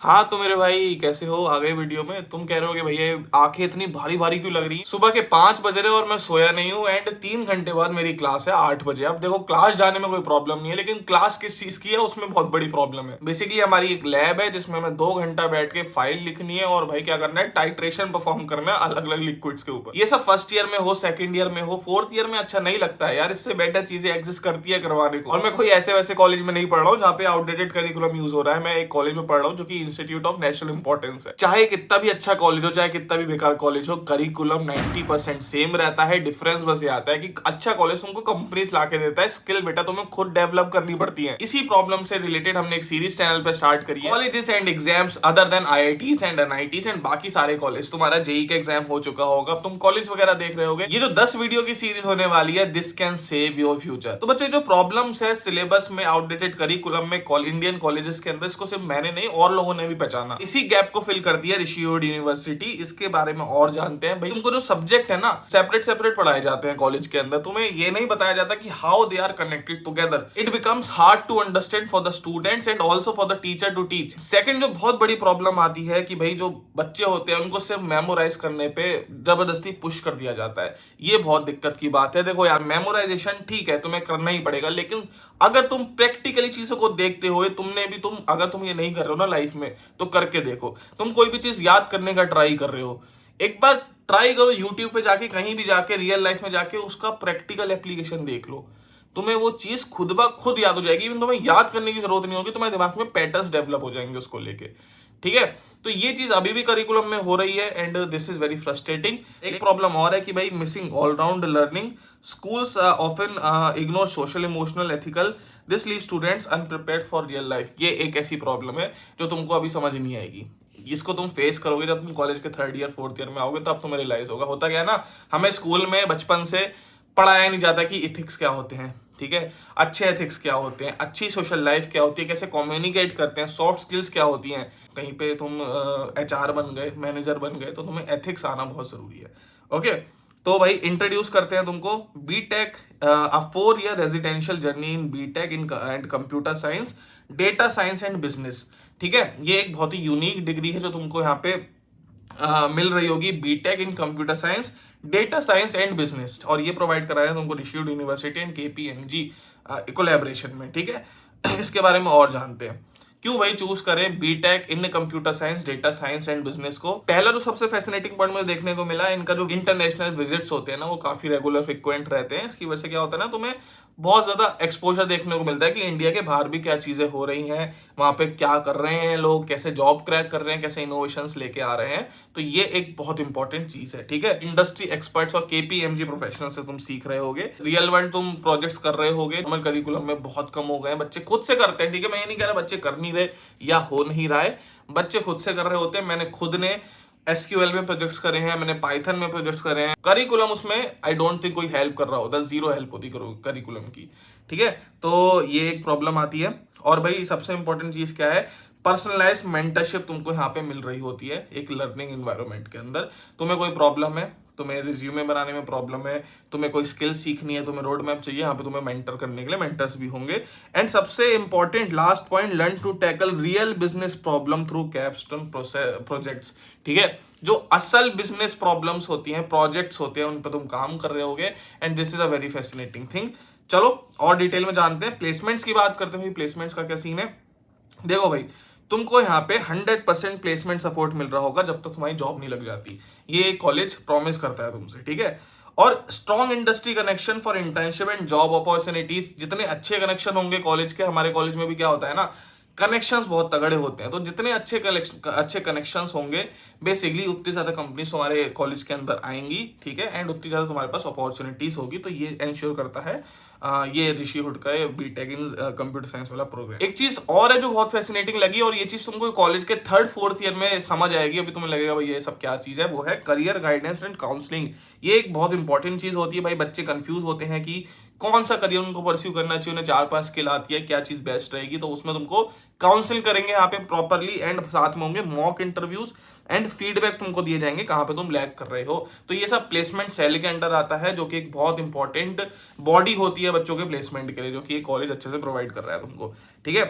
हाँ तो मेरे भाई कैसे हो? आ गए वीडियो में। तुम कह रहे हो कि भैया ये आंखें इतनी भारी भारी क्यों लग रही हैं? सुबह के 5 बज रहे और मैं सोया नहीं हूँ एंड 3 घंटे बाद मेरी क्लास है 8 बजे। अब देखो, क्लास जाने में कोई प्रॉब्लम नहीं है, लेकिन क्लास किस चीज की है उसमें बहुत बड़ी प्रॉब्लम है। बेसिकली हमारी एक लैब है जिसमें हमें 2 घंटा बैठ के फाइल लिखनी है और भाई क्या करना है, टाइट्रेशन परफॉर्म करना है अलग अलग लिक्विड्स के ऊपर। ये सब फर्स्ट ईयर में हो, सेकंड ईयर में हो, फोर्थ ईयर में अच्छा नहीं लगता है यार। इससे बेटर चीजें एग्जिस्ट करती है करवाने को। और मैं कोई ऐसे वैसे कॉलेज में नहीं पढ़ रहा हूँ जहाँ पे आउटडेटेड करिकुलम यूज हो रहा है। मैं एक कॉलेज में पढ़ रहा हूँ जो कि इंस्टीट्यूट ऑफ नेशनल इंपॉर्टेंस है। चाहे कितना भी अच्छा कॉलेज हो, चाहे कितना भी बेकार कॉलेज हो, करिकुलम 90% सेम रहता है। डिफरेंस बस ये आता है कि अच्छा कॉलेज तुमको कंपनीज ला के देता है, स्किल बेटा तुम्हें खुद डेवलप करनी पड़ती है। इसी प्रॉब्लम से रिलेटेड हमने एक सीरीज चैनल पे स्टार्ट करी है, colleges and exams other than IITs and NITs and बाकी सारे कॉलेज। तुम्हारा जेई का एग्जाम हो चुका होगा, तुम कॉलेज वगैरह देख रहे होगे। ये जो 10 वीडियो की सीरीज होने वाली है, this can save your future. तो बच्चे, जो प्रॉब्लम्स है सिलेबस में, आउटडेटेड करिकुलम में इंडियन कॉलेजेस के अंदर, इसको सिर्फ मैंने नहीं और लोगों ने भी पहचाना। इसी गैप को फिल करती है ऋषि यूनिवर्सिटी। इसके बारे में और जानते हैं। भाई तुमको जो सब्जेक्ट है ना, सेपरेट सेपरेट पढ़ाए जाते हैं कॉलेज के अंदर। तुम्हें ये नहीं बताया जाता कि how they are connected together. It becomes hard to understand for the students and also for the teacher to teach. Second जो बहुत बड़ी प्रॉब्लम आती है कि भाई जो बच्चे होते हैं उनको सिर्फ मेमोराइज करने पे जबरदस्ती पुश कर दिया जाता है। ये बहुत दिक्कत की बात है। देखो यार, मेमोराइजेशन ठीक है, तुम्हें करना ही पड़ेगा, लेकिन अगर तुम प्रैक्टिकली चीजों को देखते हुए, अगर तुम ये नहीं कर रहे हो ना लाइफ में, तो करके देखो। तुम कोई भी चीज याद करने का ट्राई कर रहे हो, एक बार ट्राई करो यूट्यूब पे जाके, कहीं भी जाके, रियल लाइफ में जाके उसका प्रैक्टिकल एप्लीकेशन देख लो। तुम्हें वो चीज खुद ब खुद याद हो जाएगी। इवन तुम्हें याद करने की जरूरत नहीं होगी, तुम्हारे दिमाग में पैटर्न्स डेवलप हो जाएंगे उसको लेके। ठीक है, तो ये चीज अभी भी करिकुलम में हो रही है and this is very frustrating. एक प्रॉब्लम और है कि भाई missing all round learning. Schools often ignore social, emotional, ethical. This leave students unprepared for real life. ये एक ऐसी प्रॉब्लम है जो तुमको अभी समझ नहीं आएगी। इसको तुम फेस करोगे जब तुम कॉलेज के थर्ड ईयर फोर्थ ईयर में आओगे, तब तुम्हें रियलाइज होगा। होता क्या है ना, हमें स्कूल में बचपन से पढ़ाया नहीं जाता कि इथिक्स क्या होते हैं। ठीक है, अच्छे एथिक्स क्या होते हैं, अच्छी सोशल लाइफ क्या होती है, कैसे कम्युनिकेट करते हैं, सॉफ्ट स्किल्स क्या होती हैं। कहीं पे तुम एचआर बन गए, मैनेजर बन गए, तो तुम्हें एथिक्स आना बहुत जरूरी है। ओके, तो भाई इंट्रोड्यूस करते हैं तुमको BTech, a 4 year residential journey in BTech in and computer science, data science and business. ठीक है, ये एक बहुत ही यूनिक डिग्री है जो तुमको यहाँ पे मिल रही होगी। BTech in computer science, data science and business, और ये प्रोवाइड करा रहे हैं तुमको Rishi university and KPMG collaboration में। ठीक है, इसके बारे में और जानते हैं क्यों भाई चूज करें BTech in computer science, data science and business को। पहला जो सबसे फैसिनेटिंग पॉइंट मुझे देखने को मिला, इनका जो इंटरनेशनल विजिट्स होते हैं ना, वो काफी रेगुलर फ्रिक्वेंट रहते हैं। इसकी वजह से क्या होता है ना, तुम्हें बहुत ज्यादा एक्सपोजर देखने को मिलता है कि इंडिया के बाहर भी क्या चीजें हो रही हैं, वहां पे क्या कर रहे हैं लोग, कैसे जॉब क्रैक कर रहे हैं, कैसे इनोवेशंस लेके आ रहे हैं। तो ये एक बहुत इंपॉर्टेंट चीज है। ठीक है, इंडस्ट्री एक्सपर्ट्स और केपीएमजी प्रोफेशनल से तुम सीख रहे होगे, रियल वर्ल्ड तुम प्रोजेक्ट्स कर रहे होगे। नॉर्मल करिकुलम में बहुत कम हो गए हैं, बच्चे खुद से करते हैं। ठीक है, मैं ये नहीं कह रहा बच्चे कर नहीं रहे या हो नहीं रहा है, बच्चे खुद से कर रहे होते हैं। मैंने खुद ने एसक्यूएल में प्रोजेक्ट्स करे हैं, मैंने पाइथन में प्रोजेक्ट्स करे हैं। करिकुलम उसमें आई डोंट थिंक कोई हेल्प कर रहा होता, जीरो हेल्प होती करिकुलम की। ठीक है, तो ये एक प्रॉब्लम आती है। और भाई सबसे इंपॉर्टेंट चीज क्या है, पर्सनलाइज मेंटरशिप तुमको यहाँ पे मिल रही होती है एक लर्निंग एनवायरनमेंट के अंदर। तुम्हें कोई प्रॉब्लम है, तुम्हें रिज्यूमे बनाने में प्रॉब्लम है, तुम्हें कोई स्किल सीखनी है, तुम्हें रोड मैप चाहिए, यहाँ पे तुम्हें मेंटर करने के लिए मेंटर्स भी होंगे। एंड सबसे important last point, learn to tackle real business problem through capstone projects. ठीक है, जो असल बिजनेस प्रॉब्लम्स होती हैं, प्रोजेक्ट्स होते हैं, उन पर तुम काम कर रहे होगे and this is a very fascinating thing. चलो और डिटेल में जानते हैं, प्लेसमेंट्स की बात करते हैं। प्लेसमेंट्स का क्या सीन है, देखो भाई, तुमको यहाँ पे 100% प्लेसमेंट सपोर्ट मिल रहा होगा जब तक तुम्हारी जॉब नहीं लग जाती। ये कॉलेज प्रॉमिस करता है तुमसे। ठीक है, और strong industry connection for internship and job opportunities. जितने अच्छे कनेक्शन होंगे कॉलेज के, हमारे कॉलेज में भी क्या होता है ना, कनेक्शंस बहुत तगड़े होते हैं। तो जितने अच्छे कनेक्शंस होंगे, बेसिकली उतनी ज्यादा कंपनीज तुम्हारे कॉलेज के अंदर आएंगी। ठीक है, एंड उतनी ज्यादा तुम्हारे पास अपॉर्चुनिटीज होगी। तो ये एंश्योर करता है ये ऋषि हुड का बीटेक इन कंप्यूटर साइंस वाला प्रोग्राम। एक चीज और है जो बहुत फैसिनेटिंग लगी, और ये चीज तुमको कॉलेज के थर्ड फोर्थ ईयर में समझ आएगी। अभी तुम्हें लगेगा भाई ये सब क्या चीज है, वो है करियर गाइडेंस एंड काउंसलिंग। ये एक बहुत इंपॉर्टेंट चीज होती है भाई। बच्चे कंफ्यूज होते हैं कि कौन सा करियर उनको परस्यू करना चाहिए, उन्हें 4-5 स्किल आती है, क्या चीज बेस्ट रहेगी। तो उसमें तुमको काउंसिल करेंगे यहाँ पे प्रॉपरली, एंड साथ में होंगे मॉक इंटरव्यूज एंड फीडबैक तुमको दिए जाएंगे कहाँ पे तुम लैग कर रहे हो। तो ये सब प्लेसमेंट सेल के अंडर आता है, जो कि एक बहुत इंपॉर्टेंट बॉडी होती है बच्चों के प्लेसमेंट के लिए, जो कि ये कॉलेज अच्छे से प्रोवाइड कर रहा है तुमको। ठीक है,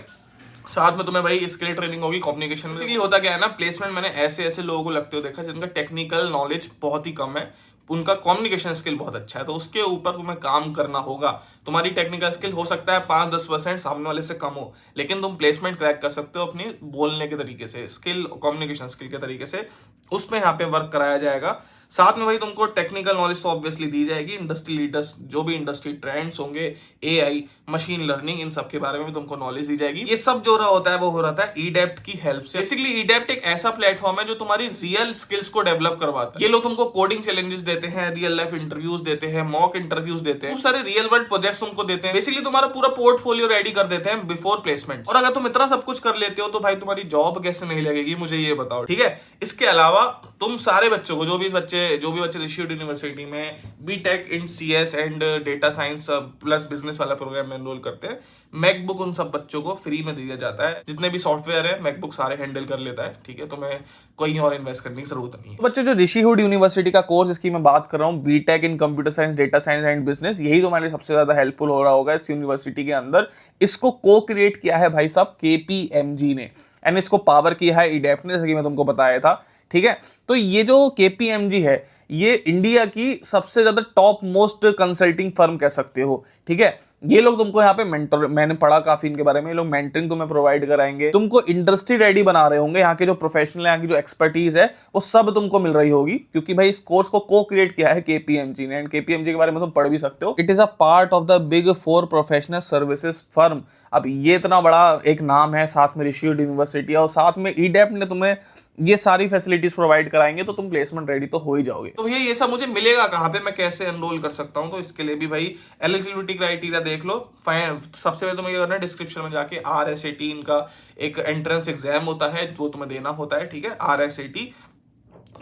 साथ में तुम्हें भाई स्किल ट्रेनिंग होगी कम्युनिकेशन में। बेसिकली होता क्या है ना, प्लेसमेंट मैंने ऐसे ऐसे लोगों को लगते हो देखा जिनका टेक्निकल नॉलेज बहुत ही कम है, उनका कम्युनिकेशन स्किल बहुत अच्छा है, तो उसके ऊपर तुम्हें काम करना होगा। तुम्हारी टेक्निकल स्किल हो सकता है 5-10% सामने वाले से कम हो, लेकिन तुम प्लेसमेंट क्रैक कर सकते हो अपनी बोलने के तरीके से, स्किल कम्युनिकेशन स्किल के तरीके से, उसमें यहाँ पे वर्क कराया जाएगा। साथ में भाई तुमको टेक्निकल नॉलेज तो ऑब्वियसली दी जाएगी, इंडस्ट्री लीडर्स जो भी इंडस्ट्री ट्रेंड्स होंगे, एआई, मशीन लर्निंग, इन सब के बारे में भी तुमको नॉलेज दी जाएगी। ये सब जो रहा होता है वो हो रहा था ईडेप्ट की हेल्प से। बेसिकली ईडेप्ट एक ऐसा प्लेटफॉर्म है जो तुम्हारी रियल स्किल्स को डेवलप करवाता है। ये लोग तुमको कोडिंग चैलेंजेस देते हैं, रियल लाइफ इंटरव्यूज देते हैं, मॉक इंटरव्यूज देते हैं, खूब सारे रियल वर्ल्ड प्रोजेक्ट्स तुमको देते हैं। बेसिकली तुम्हारा पूरा पोर्टफोलियो रेडी कर देते हैं बिफोर प्लेसमेंट। और अगर तुम इतना सब कुछ कर लेते हो तो भाई तुम्हारी जॉब कैसे नहीं लगेगी, मुझे ये बताओ, ठीक है। इसके अलावा तुम सारे बच्चों को, जो भी बच्चे ऋषि यूनिवर्सिटी में BTech in CS and data science plus business वाला प्रोग्राम में एनरोल करते हैं, मैकबुक उन सब बच्चों को फ्री में दिया जाता है। जितने भी सॉफ्टवेयर है मैकबुक सारे हैंडल कर लेता है, ठीक है, तुम्हें कोई और इन्वेस्ट करने की जरूरत नहीं है। बच्चों जो ऋषिहुड यूनिवर्सिटी का कोर्स इसकी मैं बात कर रहा हूँ, BTech in computer science, data science and business, यही तुम्हारे लिए सबसे ज्यादा हेल्पफुल हो रहा होगा इस यूनिवर्सिटी के अंदर। इसको को क्रिएट किया है भाई साहब केपीएमजी ने, एंड इसको पावर किया है ईडेप्ट ने, जैसे कि मैं तुमको बताया था, ठीक है। तो ये जो केपीएमजी है ये इंडिया की सबसे ज्यादा टॉप मोस्ट कंसल्टिंग फर्म कह सकते हो, ठीक है। ये लोग तुमको यहाँ पे मेंटर, मैंने पढ़ा काफी इनके बारे में, ये लोग मेंटरिंग तुम्हें प्रोवाइड कराएंगे, तुमको इंडस्ट्री रेडी बना रहे होंगे। यहाँ के जो प्रोफेशनल है, यहाँ की जो एक्सपर्टीज है वो सब तुमको मिल रही होगी, क्योंकि भाई इस कोर्स को को क्रिएट किया है केपीएमजी ने, एंड केपीएमजी के बारे में तुम पढ़ भी सकते हो। It is a part of the big 4 professional services firm. अब ये इतना बड़ा एक नाम है, साथ में ऋषिहुड यूनिवर्सिटी और साथ में ईडेप्ट ने तुम्हें ये सारी फैसिलिटीज प्रोवाइड कराएंगे, तो तुम प्लेसमेंट रेडी तो हो ही जाओगे। तो भैया ये सब मुझे मिलेगा कहाँ पे, मैं कैसे एनरोल कर सकता हूँ? तो इसके लिए भी भाई एलिजिबिलिटी क्राइटेरिया देख लो। सबसे पहले तुम्हें क्या करना है, डिस्क्रिप्शन में जाके RSAT इनका एक एंट्रेंस एग्जाम होता है जो तुम्हें देना होता है, ठीक है, RSAT।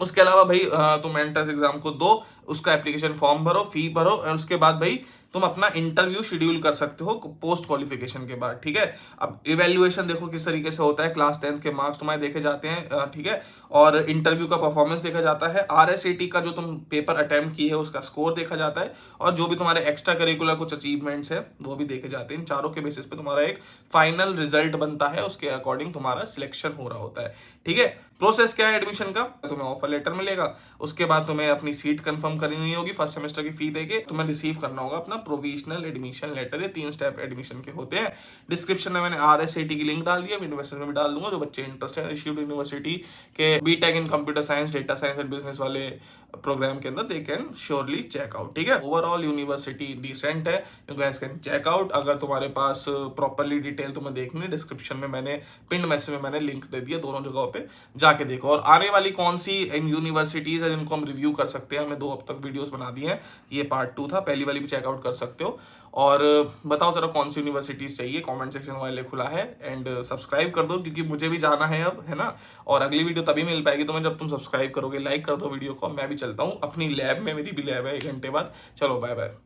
उसके अलावा भाई तुम एंट्रेंस एग्जाम को दो, उसका एप्लीकेशन फॉर्म भरो, फी भरो, और उसके बाद भाई तुम अपना इंटरव्यू शेड्यूल कर सकते हो पोस्ट क्वालिफिकेशन के बाद, ठीक है। अब इवेल्युएशन देखो किस तरीके से होता है, क्लास 10 के मार्क्स तुम्हारे देखे जाते हैं, ठीक है, और इंटरव्यू का परफॉर्मेंस देखा जाता है, RSAT का जो तुम पेपर अटेम्प्ट किए है उसका स्कोर देखा जाता है, और जो भी तुम्हारे एक्स्ट्रा करिकुलर कुछ अचीवमेंट्स है वो भी देखे जाते हैं। इन चारों के बेसिस पे तुम्हारा एक फाइनल रिजल्ट बनता है, उसके अकॉर्डिंग तुम्हारा सिलेक्शन हो रहा होता है, ठीक है। प्रोसेस क्या है एडमिशन का, तुम्हें ऑफर लेटर मिलेगा, उसके बाद तुम्हें अपनी सीट कंफर्म करनी होगी, फर्स्ट सेमेस्टर की फी देके तुम्हें रिसीव करना होगा अपना प्रोविजनल एडमिशन लेटर। ये 3 स्टेप एडमिशन के होते हैं। डिस्क्रिप्शन में मैंने RSAT की लिंक डाल दी है, यूनिवर्सिटी में भी डाल दूंगा। जो बच्चे इंटरेस्टेड है ऋषिहुड यूनिवर्सिटी के BTech in computer science, data science and business वाले प्रोग्राम के अंदर, दे कैन श्योरली चेकआउट, ठीक है। ओवरऑल यूनिवर्सिटी डिसेंट है, यू गाइस कैन चेकआउट। अगर तुम्हारे पास प्रॉपरली डिटेल तुम्हें देखनी है, डिस्क्रिप्शन में मैंने पिन मैसेज में मैंने लिंक दे दिया, दोनों जगहों पे जाके देखो। और आने वाली कौन सी यूनिवर्सिटीज है जिनको हम रिव्यू कर सकते हैं, हमने 2 अब तक वीडियोस बना दी हैं, ये पार्ट 2 था, पहली वाली भी चेकआउट कर सकते हो। और बताओ जरा कौन सी यूनिवर्सिटीज चाहिए, कमेंट सेक्शन वाले खुला है, एंड सब्सक्राइब कर दो क्योंकि मुझे भी जाना है अब, है ना। और अगली वीडियो तभी मिल पाएगी तुम्हें जब तुम सब्सक्राइब करोगे, लाइक कर दो वीडियो को। मैं भी चलता हूँ अपनी लैब में, मेरी भी लैब है 1 घंटे बाद। चलो बाय बाय।